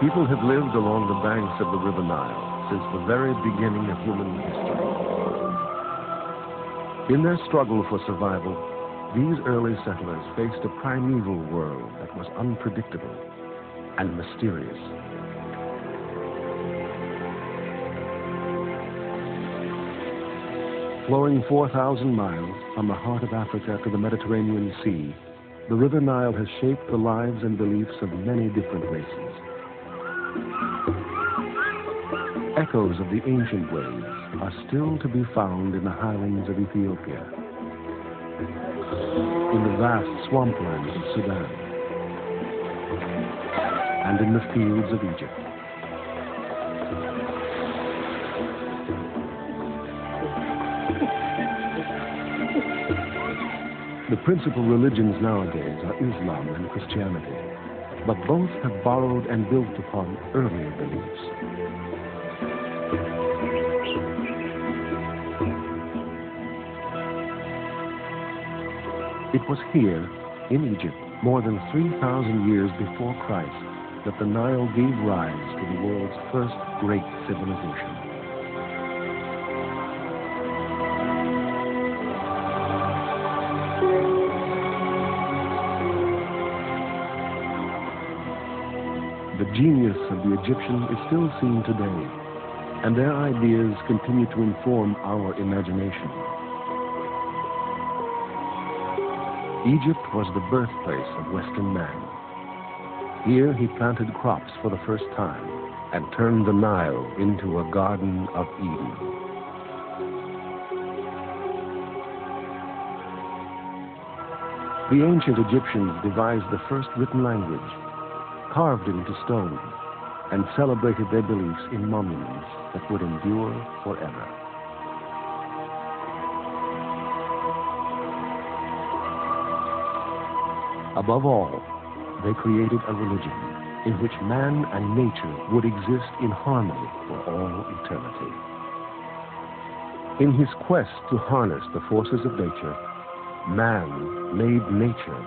People have lived along the banks of the River Nile since the very beginning of human history. In their struggle for survival, these early settlers faced a primeval world that was unpredictable and mysterious. Flowing 4,000 miles from the heart of Africa to the Mediterranean Sea, the River Nile has shaped the lives and beliefs of many different races. Echoes of the ancient ways are still to be found in the highlands of Ethiopia, in the vast swamplands of Sudan, and in the fields of Egypt. The principal religions nowadays are Islam and Christianity, but both have borrowed and built upon earlier beliefs. It was here, in Egypt, more than 3,000 years before Christ, that the Nile gave rise to the world's first great civilization. The genius of the Egyptian is still seen today, and their ideas continue to inform our imagination. Egypt was the birthplace of Western man. Here he planted crops for the first time and turned the Nile into a Garden of Eden. The ancient Egyptians devised the first written language, carved it into stone, and celebrated their beliefs in monuments that would endure forever. Above all, they created a religion in which man and nature would exist in harmony for all eternity. In his quest to harness the forces of nature, man made nature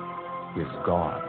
his God.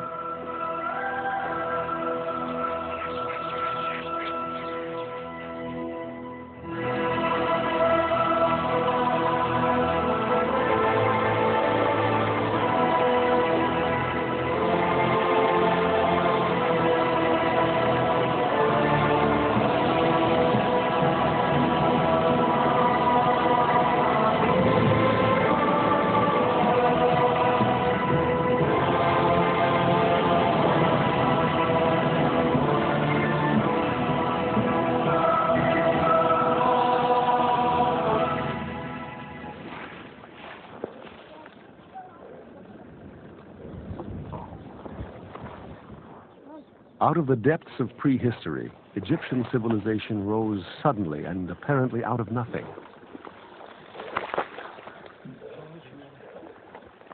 Out of the depths of prehistory, Egyptian civilization rose suddenly and apparently out of nothing.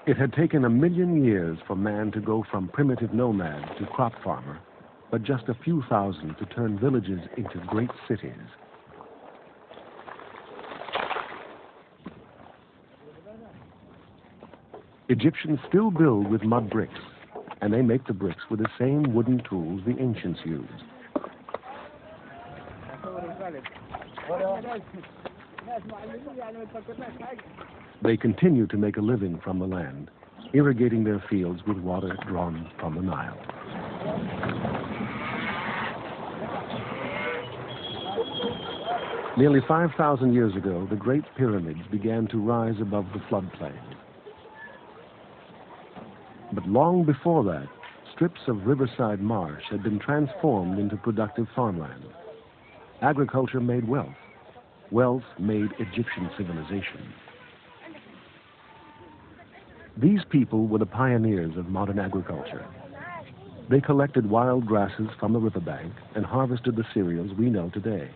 It had taken 1 million years for man to go from primitive nomad to crop farmer, but just a few thousand to turn villages into great cities. Egyptians still build with mud bricks, and they make the bricks with the same wooden tools the ancients used. They continue to make a living from the land, irrigating their fields with water drawn from the Nile. Nearly 5,000 years ago, the Great Pyramids began to rise above the floodplain. But long before that, strips of riverside marsh had been transformed into productive farmland. Agriculture made wealth. Wealth made Egyptian civilization. These people were the pioneers of modern agriculture. They collected wild grasses from the riverbank and harvested the cereals we know today.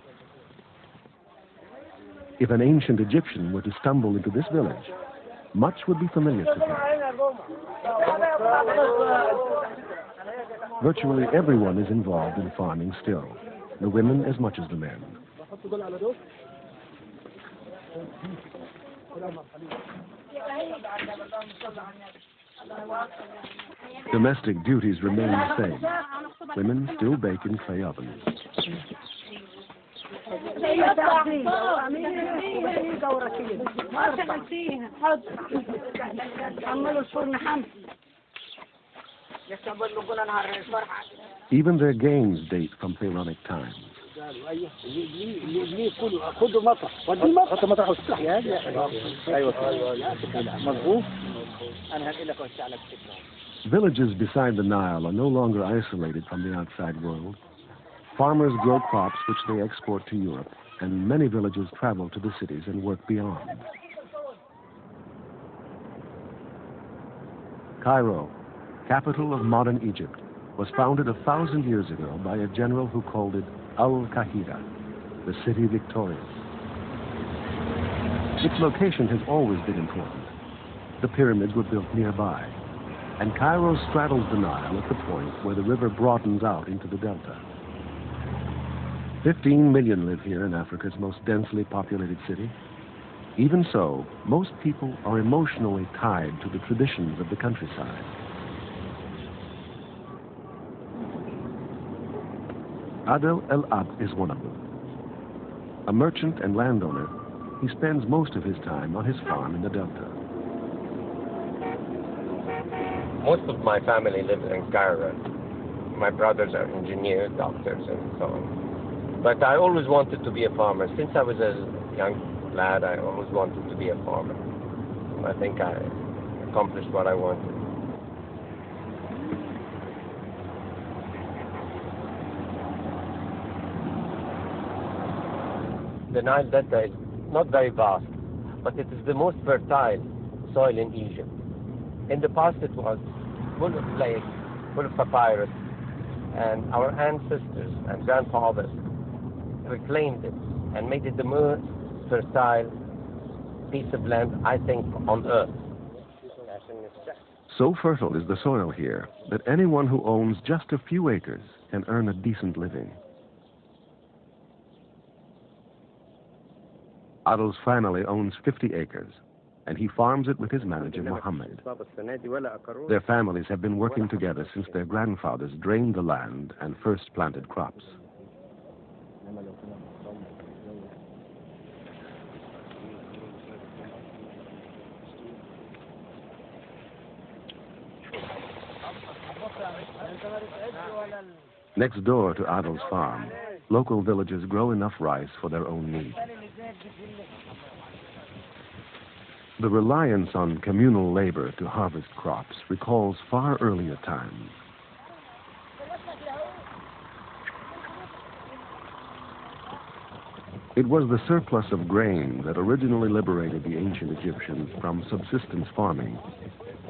If an ancient Egyptian were to stumble into this village, much would be familiar to him. Virtually everyone is involved in farming still, the women as much as the men. Domestic duties remain the same. Women still bake in clay ovens. Even their games date from Pharaonic times. Villages beside the Nile are no longer isolated from the outside world. Farmers grow crops which they export to Europe, and many villages travel to the cities and work beyond. Cairo, capital of modern Egypt, was founded 1,000 years ago by a general who called it Al-Kahira, the city victorious. Its location has always been important. The pyramids were built nearby, and Cairo straddles the Nile at the point where the river broadens out into the delta. 15 million live here in Africa's most densely populated city. Even so, most people are emotionally tied to the traditions of the countryside. Adel El Ab is one of them. A merchant and landowner, he spends most of his time on his farm in the delta. Most of my family lives in Cairo. My brothers are engineers, doctors, and so on. But I always wanted to be a farmer. Since I was a young lad, I always wanted to be a farmer. I think I accomplished what I wanted. The Nile Delta is not very vast, but it is the most fertile soil in Egypt. In the past it was full of clay, full of papyrus, and our ancestors and grandfathers reclaimed it and made it the most fertile piece of land, I think, on earth. So fertile is the soil here that anyone who owns just a few acres can earn a decent living. Adel's family owns 50 acres, and he farms it with his manager, Mohammed. Their families have been working together since their grandfathers drained the land and first planted crops. Next door to Adel's farm, local villagers grow enough rice for their own needs. The reliance on communal labor to harvest crops recalls far earlier times. It was the surplus of grain that originally liberated the ancient Egyptians from subsistence farming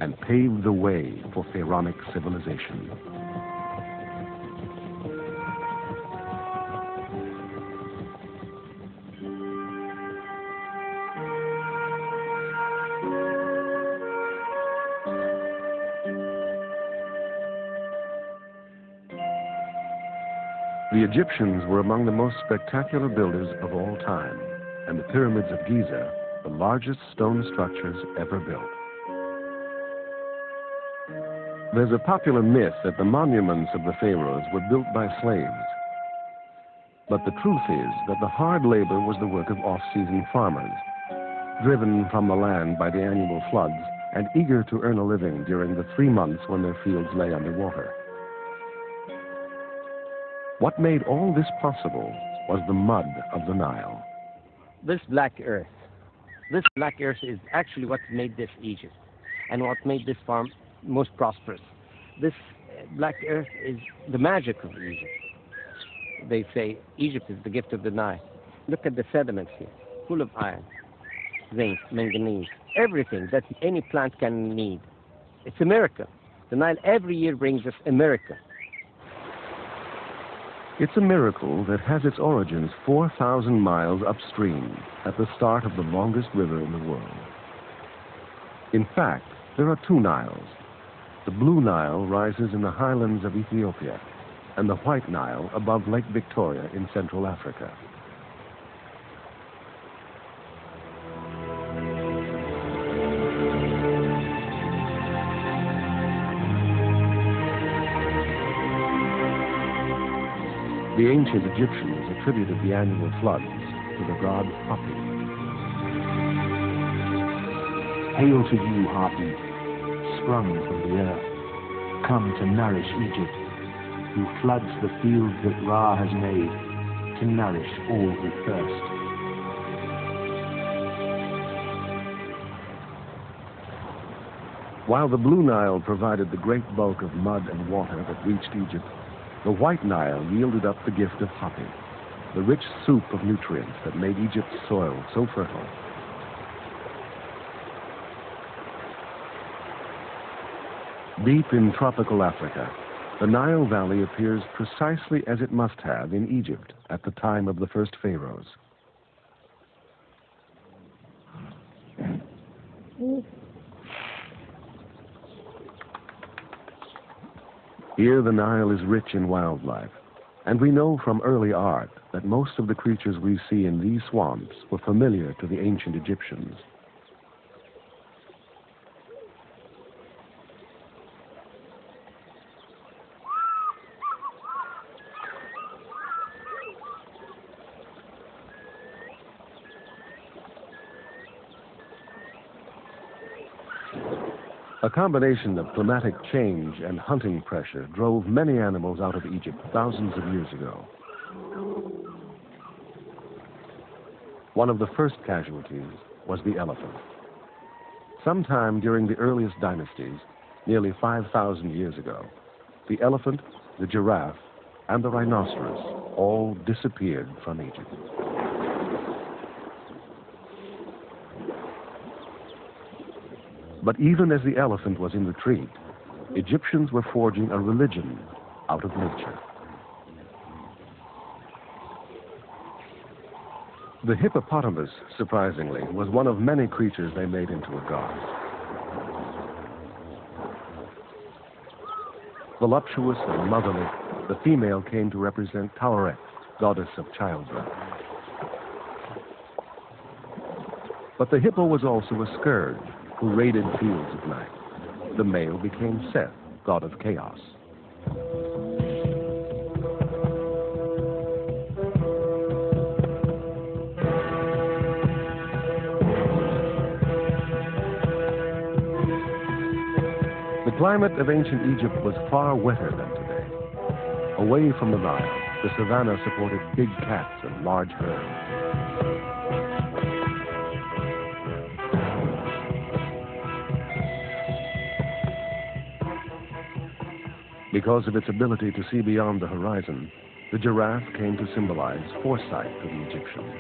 and paved the way for pharaonic civilization. The Egyptians were among the most spectacular builders of all time, and the pyramids of Giza, the largest stone structures ever built. There's a popular myth that the monuments of the pharaohs were built by slaves. But the truth is that the hard labor was the work of off-season farmers, driven from the land by the annual floods and eager to earn a living during the 3 months when their fields lay underwater. What made all this possible was the mud of the Nile. This black earth is actually what made this Egypt and what made this farm most prosperous. This black earth is the magic of Egypt. They say Egypt is the gift of the Nile. Look at the sediments here, full of iron, zinc, manganese, everything that any plant can need. It's a miracle. The Nile every year brings us a miracle. It's a miracle that has its origins 4,000 miles upstream at the start of the longest river in the world. In fact, there are 2 Niles. The Blue Nile rises in the highlands of Ethiopia, and the White Nile above Lake Victoria in Central Africa. The ancient Egyptians attributed the annual floods to the god Hapi. Hail to you, Hapi, sprung from the earth, come to nourish Egypt, who floods the fields that Ra has made to nourish all who thirst. While the Blue Nile provided the great bulk of mud and water that reached Egypt, the White Nile yielded up the gift of Hapi, the rich soup of nutrients that made Egypt's soil so fertile. Deep in tropical Africa, the Nile Valley appears precisely as it must have in Egypt at the time of the first pharaohs. Here the Nile is rich in wildlife, and we know from early art that most of the creatures we see in these swamps were familiar to the ancient Egyptians. A combination of climatic change and hunting pressure drove many animals out of Egypt thousands of years ago. One of the first casualties was the elephant. Sometime during the earliest dynasties, nearly 5,000 years ago, the elephant, the giraffe, and the rhinoceros all disappeared from Egypt. But even as the elephant was in retreat, Egyptians were forging a religion out of nature. The hippopotamus, surprisingly, was one of many creatures they made into a god. Voluptuous and motherly, the female came to represent Tauret, goddess of childbirth. But the hippo was also a scourge who raided fields at night. The male became Seth, god of chaos. The climate of ancient Egypt was far wetter than today. Away from the Nile, the savanna supported big cats and large herds. Because of its ability to see beyond the horizon, the giraffe came to symbolize foresight to the Egyptians.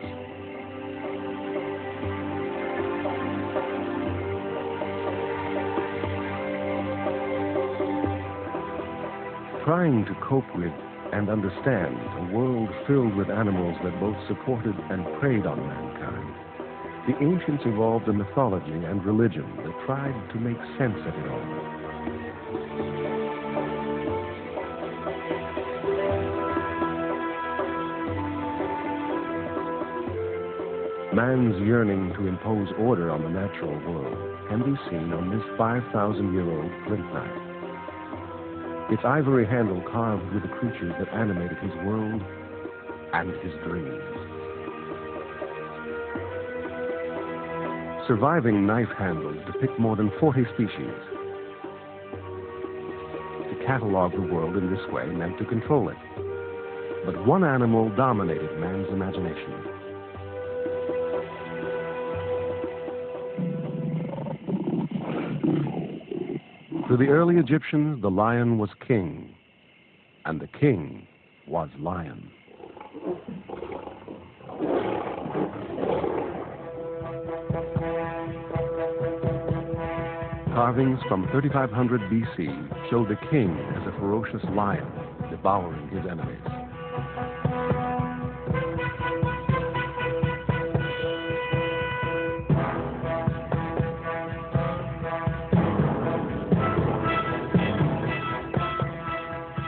Trying to cope with and understand a world filled with animals that both supported and preyed on mankind, the ancients evolved a mythology and religion that tried to make sense of it all. Man's yearning to impose order on the natural world can be seen on this 5,000-year-old flint knife. Its ivory handle carved with the creatures that animated his world and his dreams. Surviving knife handles depict more than 40 species. To catalog the world in this way meant to control it. But one animal dominated man's imagination. To the early Egyptians, the lion was king, and the king was lion. Carvings from 3500 BC show the king as a ferocious lion devouring his enemies.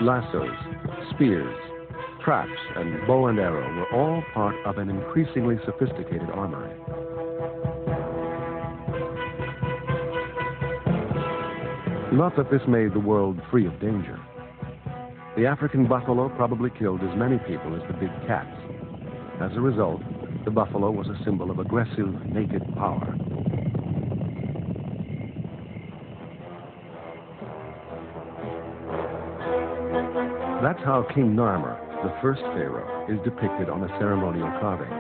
Lassos, spears, traps, and bow and arrow were all part of an increasingly sophisticated armory. Not that this made the world free of danger. The African buffalo probably killed as many people as the big cats. As a result, the buffalo was a symbol of aggressive, naked power. That's how King Narmer, the first pharaoh, is depicted on a ceremonial carving.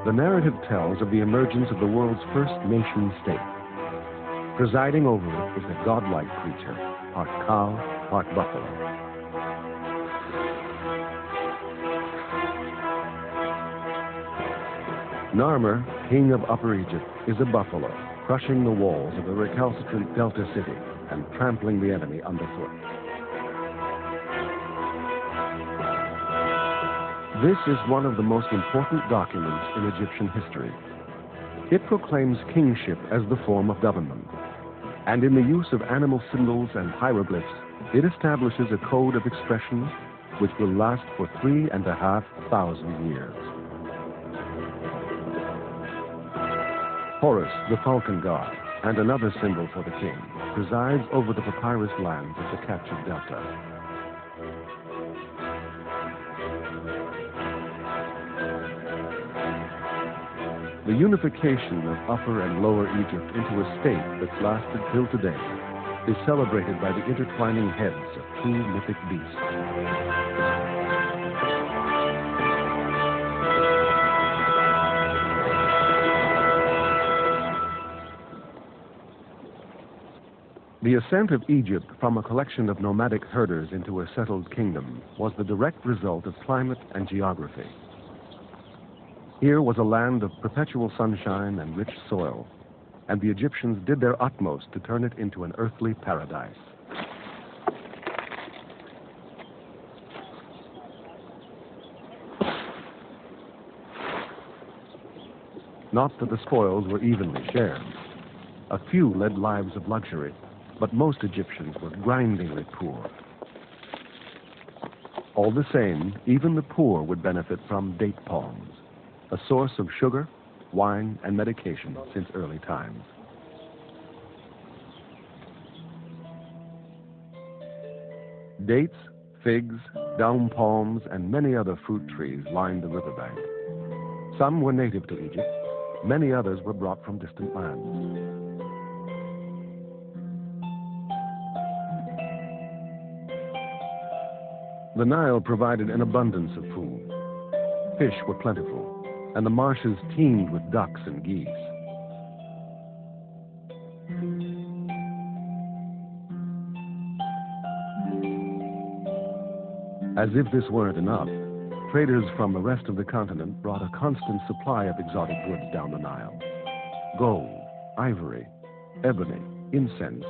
The narrative tells of the emergence of the world's first nation-state. Presiding over it is a godlike creature, part cow, part buffalo. Narmer, king of Upper Egypt, is a buffalo, crushing the walls of a recalcitrant Delta city and trampling the enemy underfoot. This is one of the most important documents in Egyptian history. It proclaims kingship as the form of government, and in the use of animal symbols and hieroglyphs, it establishes a code of expression which will last for 3,500 years. Horus, the falcon god, and another symbol for the king, presides over the papyrus lands of the captured Delta. The unification of Upper and Lower Egypt into a state that's lasted till today is celebrated by the intertwining heads of two mythic beasts. The ascent of Egypt from a collection of nomadic herders into a settled kingdom was the direct result of climate and geography. Here was a land of perpetual sunshine and rich soil, and the Egyptians did their utmost to turn it into an earthly paradise. Not that the spoils were evenly shared. A few led lives of luxury, but most Egyptians were grindingly poor. All the same, even the poor would benefit from date palms, a source of sugar, wine, and medication since early times. Dates, figs, down palms, and many other fruit trees lined the riverbank. Some were native to Egypt, many others were brought from distant lands. The Nile provided an abundance of food. Fish were plentiful, and the marshes teemed with ducks and geese. As if this weren't enough, traders from the rest of the continent brought a constant supply of exotic goods down the Nile. Gold, ivory, ebony, incense,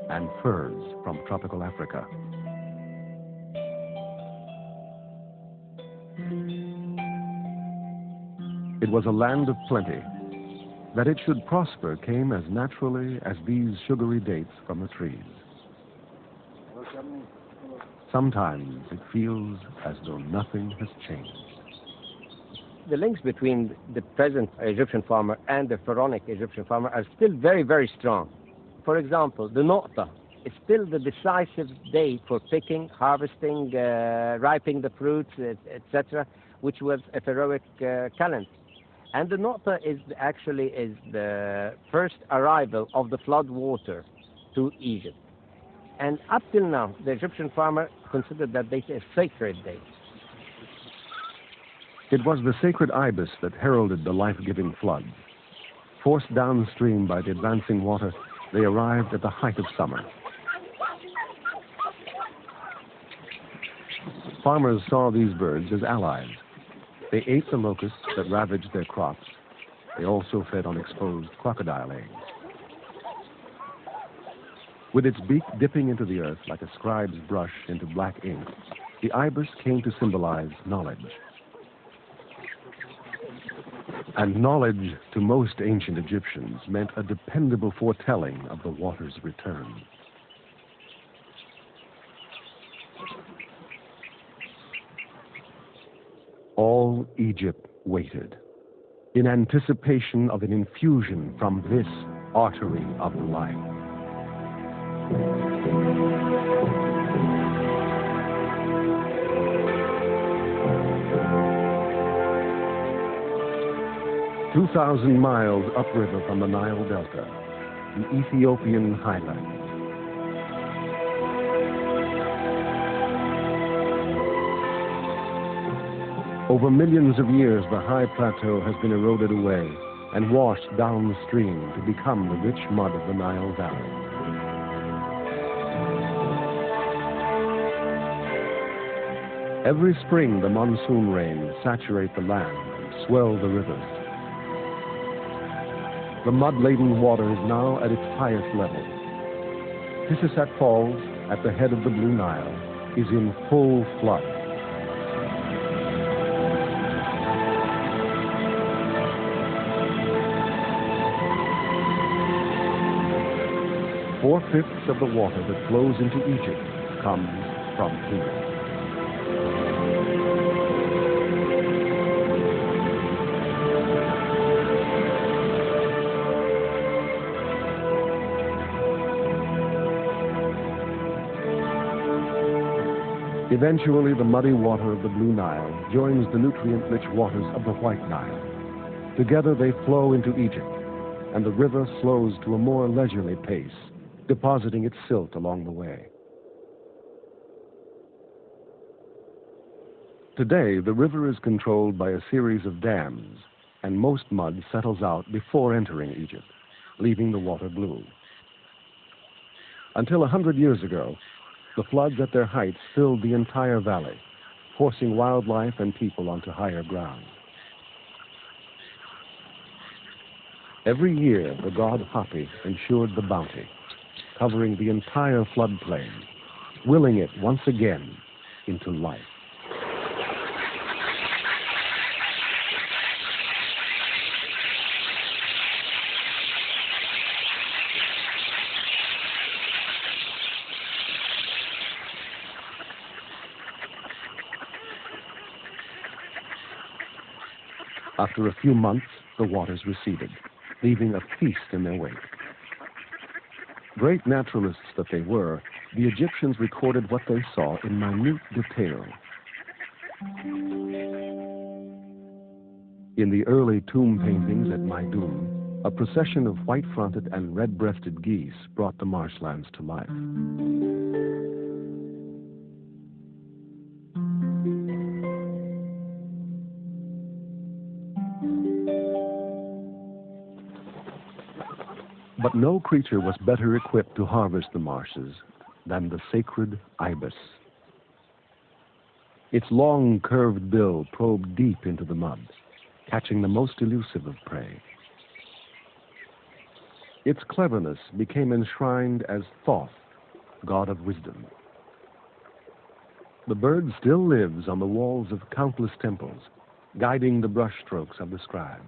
and furs from tropical Africa. It was a land of plenty. That it should prosper came as naturally as these sugary dates from the trees. Sometimes it feels as though nothing has changed. The links between the present Egyptian farmer and the pharaonic Egyptian farmer are still very, very strong. For example, the Nuqta is still the decisive day for picking, harvesting, ripening the fruits, etc., which was a pharaohic calendar. And the Nuqta is the first arrival of the flood water to Egypt. And up till now, the Egyptian farmer considered that day a sacred day. It was the sacred ibis that heralded the life-giving flood. Forced downstream by the advancing water, they arrived at the height of summer. Farmers saw these birds as allies. They ate the locusts that ravaged their crops. They also fed on exposed crocodile eggs. With its beak dipping into the earth like a scribe's brush into black ink, the ibis came to symbolize knowledge. And knowledge, to most ancient Egyptians, meant a dependable foretelling of the water's return. All Egypt waited, in anticipation of an infusion from this artery of life. 2,000 miles upriver from the Nile Delta, the Ethiopian highlands. Over millions of years, the high plateau has been eroded away and washed downstream to become the rich mud of the Nile Valley. Every spring, the monsoon rains saturate the land and swell the rivers. The mud-laden water is now at its highest level. Pississat Falls, at the head of the Blue Nile, is in full flood. Four-fifths of the water that flows into Egypt comes from here. Eventually, the muddy water of the Blue Nile joins the nutrient-rich waters of the White Nile. Together they flow into Egypt, and the river slows to a more leisurely pace, depositing its silt along the way. Today, the river is controlled by a series of dams, and most mud settles out before entering Egypt, leaving the water blue. Until 100 years ago, the floods at their heights filled the entire valley, forcing wildlife and people onto higher ground. Every year, the god Hapi ensured the bounty, covering the entire floodplain, willing it once again into life. After a few months, the waters receded, leaving a feast in their wake. Great naturalists that they were, the Egyptians recorded what they saw in minute detail. In the early tomb paintings at Maidum, a procession of white-fronted and red-breasted geese brought the marshlands to life. But no creature was better equipped to harvest the marshes than the sacred ibis. Its long, curved bill probed deep into the mud, catching the most elusive of prey. Its cleverness became enshrined as Thoth, god of wisdom. The bird still lives on the walls of countless temples, guiding the brushstrokes of the scribe.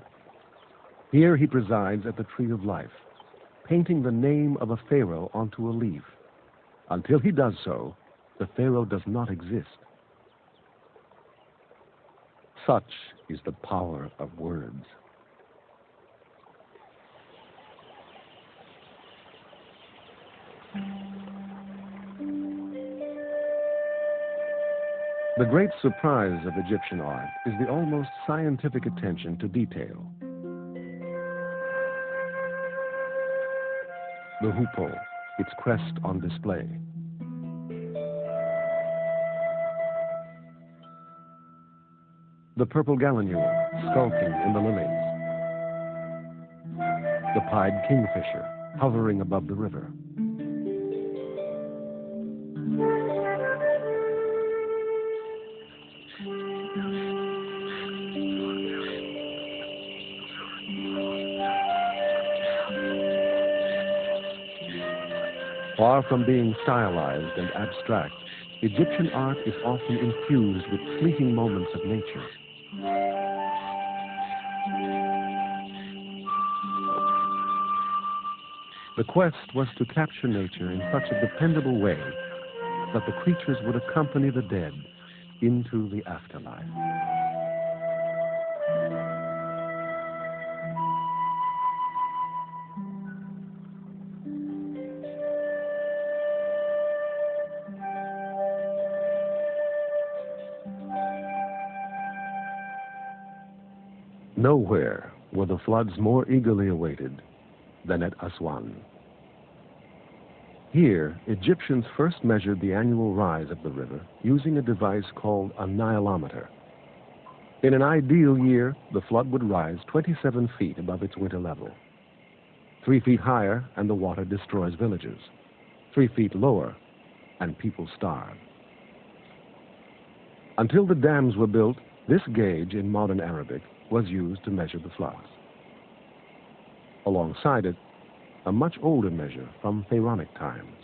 Here he presides at the tree of life, painting the name of a pharaoh onto a leaf. Until he does so, the pharaoh does not exist. Such is the power of words. The great surprise of Egyptian art is the almost scientific attention to detail. The hoopoe, its crest on display. The purple gallinule skulking in the lilies. The pied kingfisher hovering above the river. Far from being stylized and abstract, Egyptian art is often infused with fleeting moments of nature. The quest was to capture nature in such a dependable way that the creatures would accompany the dead into the afterlife. Nowhere were the floods more eagerly awaited than at Aswan. Here, Egyptians first measured the annual rise of the river using a device called a Nilometer. In an ideal year, the flood would rise 27 feet above its winter level. 3 feet higher, and the water destroys villages. 3 feet lower, and people starve. Until the dams were built, this gauge in modern Arabic was used to measure the floods. Alongside it, a much older measure from Pharaonic times.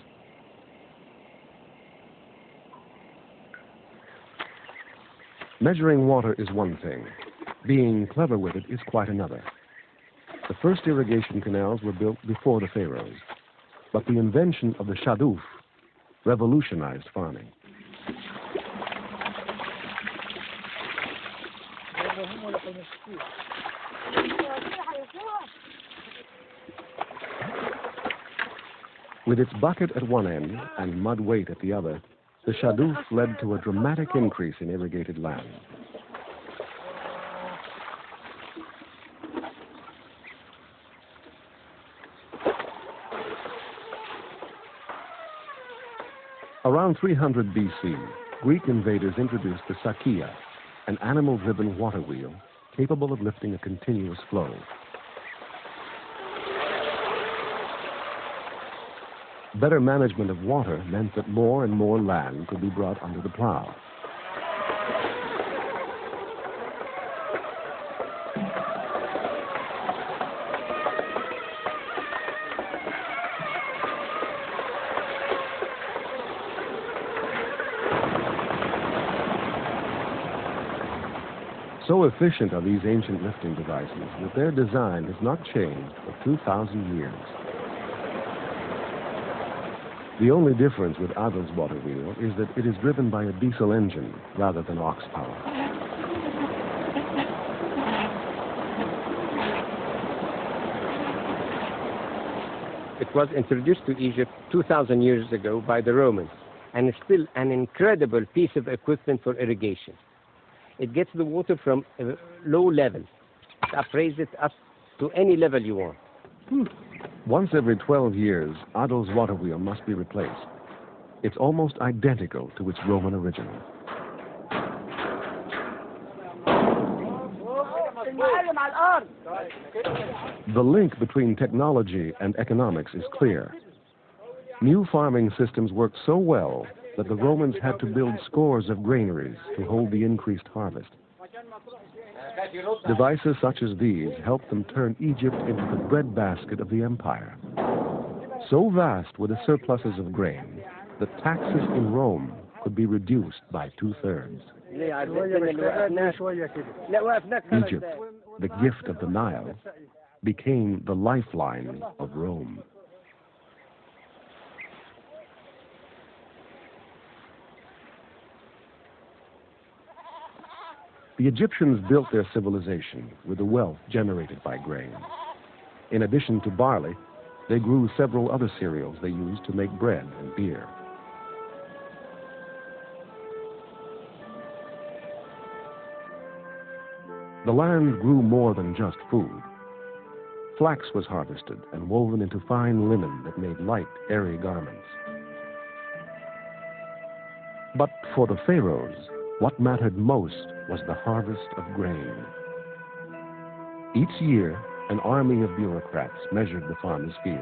Measuring water is one thing. Being clever with it is quite another. The first irrigation canals were built before the pharaohs, but the invention of the shaduf revolutionized farming. With its bucket at one end and mud weight at the other, the shaduf led to a dramatic increase in irrigated land. Around 300 BC, Greek invaders introduced the sakia, an animal-driven water wheel capable of lifting a continuous flow. Better management of water meant that more and more land could be brought under the plow. So efficient are these ancient lifting devices that their design has not changed for 2,000 years. The only difference with Adel's water wheel is that it is driven by a diesel engine rather than ox power. It was introduced to Egypt 2,000 years ago by the Romans, and is still an incredible piece of equipment for irrigation. It gets the water from a low level. It upraises it up to any level you want. Once every 12 years, Adel's water wheel must be replaced. It's almost identical to its Roman original. The link between technology and economics is clear. New farming systems worked so well that the Romans had to build scores of granaries to hold the increased harvest. Devices such as these helped them turn Egypt into the breadbasket of the empire. So vast were the surpluses of grain that taxes in Rome could be reduced by 2/3. Egypt, the gift of the Nile, became the lifeline of Rome. The Egyptians built their civilization with the wealth generated by grain. In addition to barley, they grew several other cereals they used to make bread and beer. The land grew more than just food. Flax was harvested and woven into fine linen that made light, airy garments. But for the pharaohs, what mattered most was the harvest of grain. Each year, an army of bureaucrats measured the farmers' fields.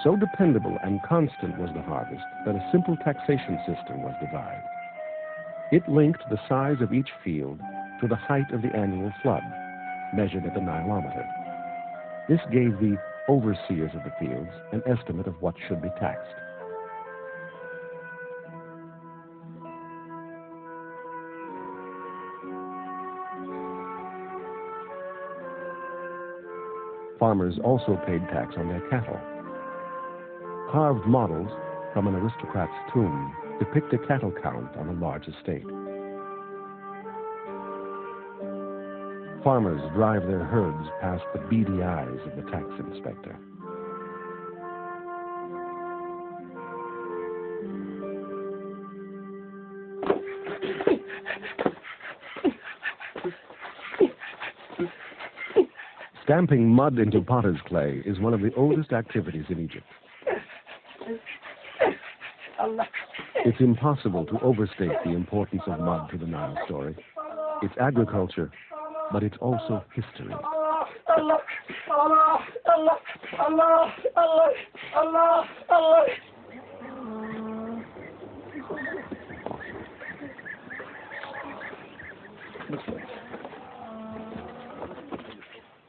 So dependable and constant was the harvest that a simple taxation system was devised. It linked the size of each field to the height of the annual flood, measured at the Nilometer. This gave the overseers of the fields an estimate of what should be taxed. Farmers also paid tax on their cattle. Carved models from an aristocrat's tomb depict a cattle count on a large estate. Farmers drive their herds past the beady eyes of the tax inspector. Stamping mud into potter's clay is one of the oldest activities in Egypt. It's impossible to overstate the importance of mud to the Nile story. It's agriculture, but it's also history.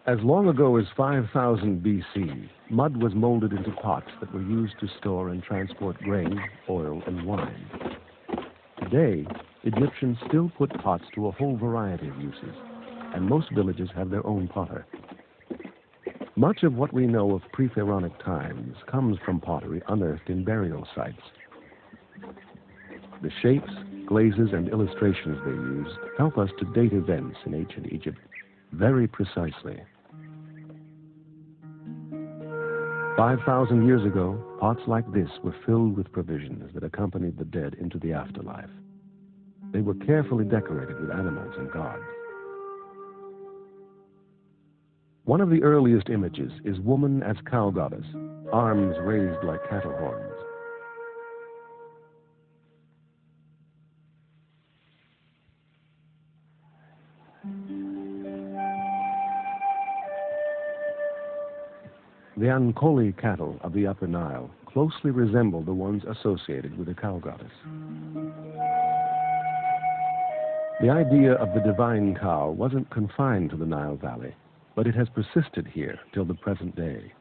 As long ago as 5000 BC, mud was molded into pots that were used to store and transport grain, oil, and wine. Today, Egyptians still put pots to a whole variety of uses, and most villages have their own potter. Much of what we know of pre-pharaonic times comes from pottery unearthed in burial sites. The shapes, glazes, and illustrations they use help us to date events in ancient Egypt very precisely. 5,000 years ago, pots like this were filled with provisions that accompanied the dead into the afterlife. They were carefully decorated with animals and gods. One of the earliest images is woman as cow goddess, arms raised like cattle horns. The Ankoli cattle of the Upper Nile closely resemble the ones associated with the cow goddess. The idea of the divine cow wasn't confined to the Nile Valley, but it has persisted here till the present day.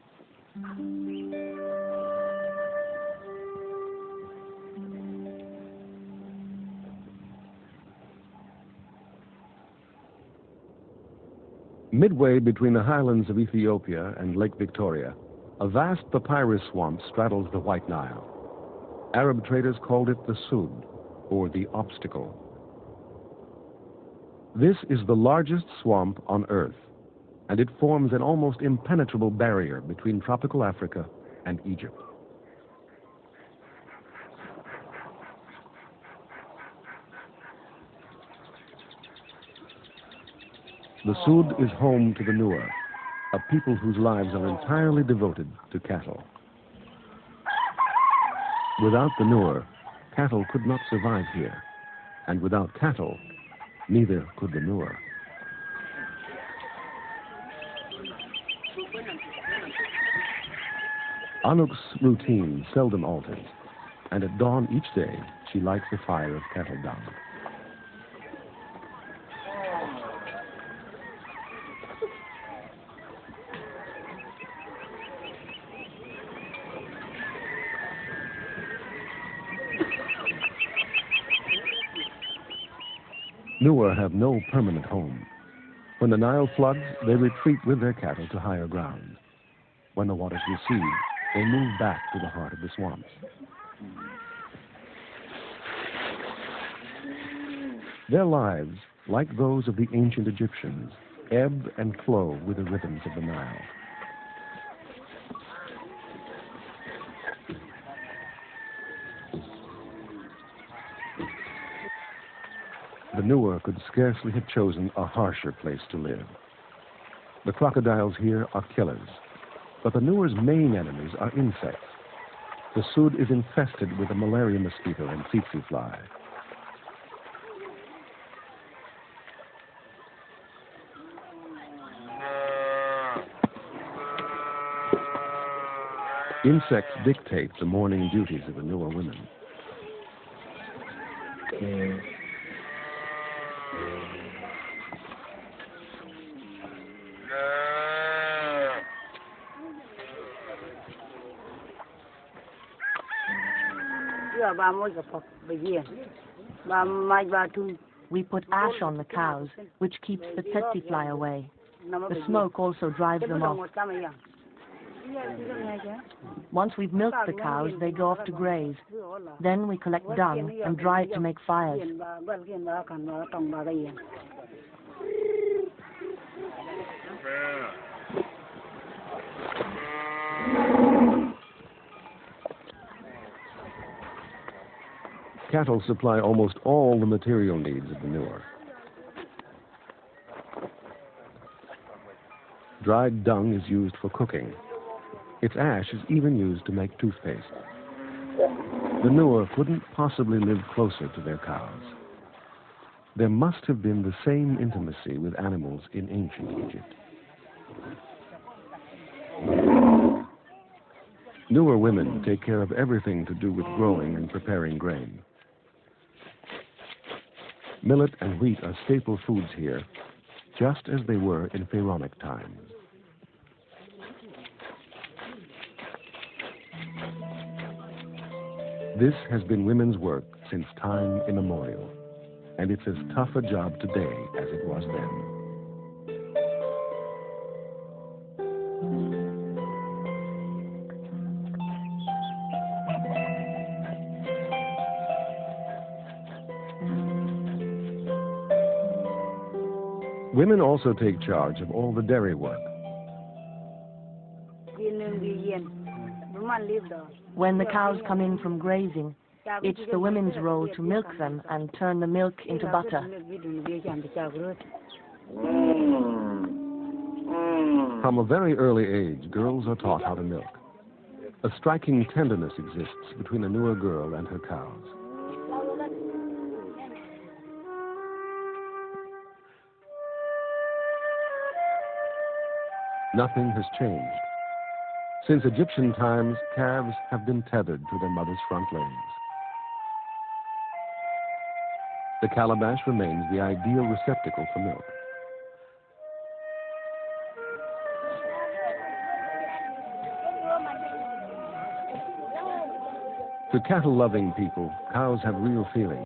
Midway between the highlands of Ethiopia and Lake Victoria, a vast papyrus swamp straddles the White Nile. Arab traders called it the Sud, or the obstacle. This is the largest swamp on Earth, and it forms an almost impenetrable barrier between tropical Africa and Egypt. The Sud is home to the Nuer, a people whose lives are entirely devoted to cattle. Without the Nuer, cattle could not survive here, and without cattle, neither could the Nuer. Anuk's routine seldom alters, and at dawn each day, she lights a fire of cattle dung. Nuer have no permanent home. When the Nile floods, they retreat with their cattle to higher ground. When the waters recede, they move back to the heart of the swamps. Their lives, like those of the ancient Egyptians, ebb and flow with the rhythms of the Nile. The Nuer could scarcely have chosen a harsher place to live. The crocodiles here are killers, but the Nuer's main enemies are insects. The Sud is infested with the malaria mosquito and tsetse fly. Insects dictate the morning duties of the Nuer women. We put ash on the cows, which keeps the tsetse fly away. The smoke also drives them off. Once we've milked the cows, they go off to graze. Then we collect dung and dry it to make fires. Cattle supply almost all the material needs of the Nuer. Dried dung is used for cooking. Its ash is even used to make toothpaste. The Nuer couldn't possibly live closer to their cows. There must have been the same intimacy with animals in ancient Egypt. Nuer women take care of everything to do with growing and preparing grain. Millet and wheat are staple foods here, just as they were in Pharaonic times. This has been women's work since time immemorial, and it's as tough a job today as it was then. Women also take charge of all the dairy work. When the cows come in from grazing, it's the women's role to milk them and turn the milk into butter. From a very early age, girls are taught how to milk. A striking tenderness exists between a Nuer girl and her cows. Nothing has changed. Since Egyptian times, calves have been tethered to their mother's front legs. The calabash remains the ideal receptacle for milk. To cattle-loving people, cows have real feelings.